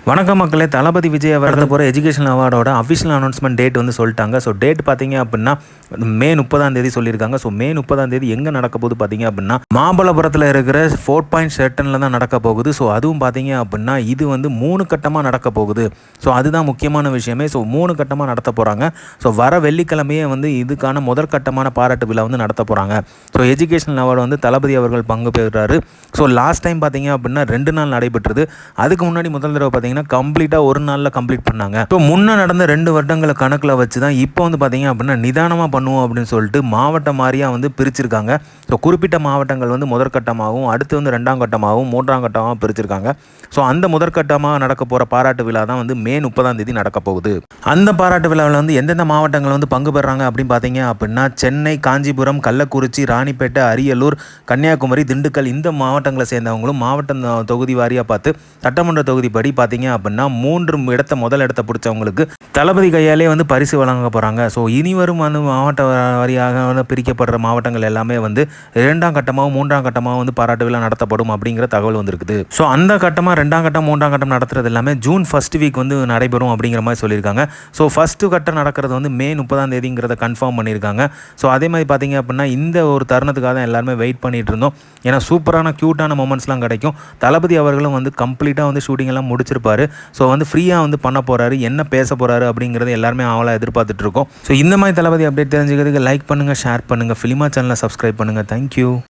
வணக்கம் மக்களே. தளபதி விஜய் அவர்கள் போகிற எஜுகேஷன் அவார்டோட அஃபிஷியல் அனௌன்ஸ்மெண்ட் டேட் வந்து சொல்லிட்டாங்க. ஸோ டேட் பார்த்தீங்க அப்படின்னா மே 30 சொல்லியிருக்காங்க. ஸோ மே 30 எங்கே நடக்க போகுது பார்த்தீங்க அப்படின்னா மாமல்லபுரத்தில் இருக்கிற 4.7 தான் நடக்க போகுது. ஸோ அதுவும் பார்த்தீங்க அப்படின்னா இது வந்து 3 கட்டமாக நடக்க போகுது. ஸோ அதுதான் முக்கியமான விஷயமே. ஸோ 3 கட்டமாக நடத்த போகிறாங்க. ஸோ வர வெள்ளிக்கிழமையே வந்து இதுக்கான முதற்கட்டமான பாராட்டு விழா வந்து நடத்த போகிறாங்க. ஸோ எஜுகேஷன் அவார்டு வந்து தளபதி அவர்கள் பங்கு பெறுறாரு. ஸோ லாஸ்ட் டைம் பார்த்தீங்க அப்படின்னா 2 நாள் நடைபெற்றது. அதுக்கு முன்னாடி முதல் தடவை பார்த்தீங்கன்னா கம்ப்ளீட்டாக ஒரு நாளில் கம்ப்ளீட் பண்ணாங்க. ஸோ முன்னே நடந்த 2 வருடங்களை கணக்கில் வச்சு தான் இப்போ வந்து பார்த்தீங்க அப்படின்னா நிதானமாக பண்ணுவோம் அப்படின்னு சொல்லிட்டு மாவட்டம் வாரியாக வந்து பிரிச்சிருக்காங்க. ஸோ குறிப்பிட்ட மாவட்டங்கள் வந்து முதற்கட்டமாகவும் அடுத்து வந்து 2ஆம் கட்டமாகவும் 3ஆம் கட்டமாகவும் பிரிச்சிருக்காங்க. ஸோ அந்த முதற்கட்டமாக நடக்க போகிற பாராட்டு விழா தான் வந்து மே 30 நடக்க போகுது. அந்த பாராட்டு விழாவில் வந்து எந்தெந்த மாவட்டங்கள் வந்து பங்கு பெறாங்க அப்படின்னு பார்த்தீங்க அப்படின்னா சென்னை, காஞ்சிபுரம், கள்ளக்குறிச்சி, ராணிப்பேட்டை, அரியலூர், கன்னியாகுமரி, திண்டுக்கல் இந்த மாவட்டங்களை சேர்ந்தவங்களும் மாவட்டம் தொகுதி வாரியாக பார்த்து சட்டமன்ற தொகுதிப்படி பார்த்தீங்க அப்படின்னா 3 முதல் இடத்தை பிடிச்சவங்களுக்கு தளபதி கையாலே வந்து பரிசு வழங்க போகிறாங்க. ஸோ இனி வரும் அந்த மாவட்ட வாரியாக பிரிக்கப்படுற மாவட்டங்கள் எல்லாமே வந்து 2ஆம் கட்டமாகவும் 3ஆம் கட்டமாகவும் வந்து பாராட்டு விழா நடத்தப்படும் அப்படிங்கிற தகவல் வந்திருக்குது. ஸோ அந்த கட்டமாக 2ஆம் கட்டம் 3ஆம் கட்டம் நடத்துறது எல்லாமே ஜூன் ஃபர்ஸ்ட் வீக் வந்து நடைபெறும் அப்படிங்கிற மாதிரி சொல்லியிருக்காங்க. ஸோ ஃபஸ்ட்டு கட்டம் நடக்கிறது வந்து மே 30 கன்ஃபார்ம் பண்ணியிருக்காங்க. ஸோ அதே மாதிரி பார்த்தீங்க அப்படின்னா இந்த ஒரு தருணத்துக்காக தான் எல்லாருமே வெயிட் பண்ணிட்டு இருந்தோம். ஏன்னா சூப்பரான க்யூட்டான மொமெண்ட்ஸ்லாம் கிடைக்கும். தளபதி அவர்களும் வந்து கம்ப்ளீட்டாக வந்து ஷூட்டிங் எல்லாம் முடிச்சிருப்பாரு. ஸோ வந்து ஃப்ரீயாக வந்து பண்ண போகிறாரு, என்ன பேச போகிறாரு அப்படிங்கிறது எல்லாருமே அவளை எதிர்பார்த்துட்டு இருக்கோம். ஸோ இந்த மாதிரி தளபதி அப்டேட் தெரிஞ்சுக்கிறதுக்கு லைக் பண்ணுங்கள், ஷேர் பண்ணுங்கள், ஃபிலிமா சேனலை சப்ஸ்கிரைப் பண்ணுங்கள். தேங்க்யூ.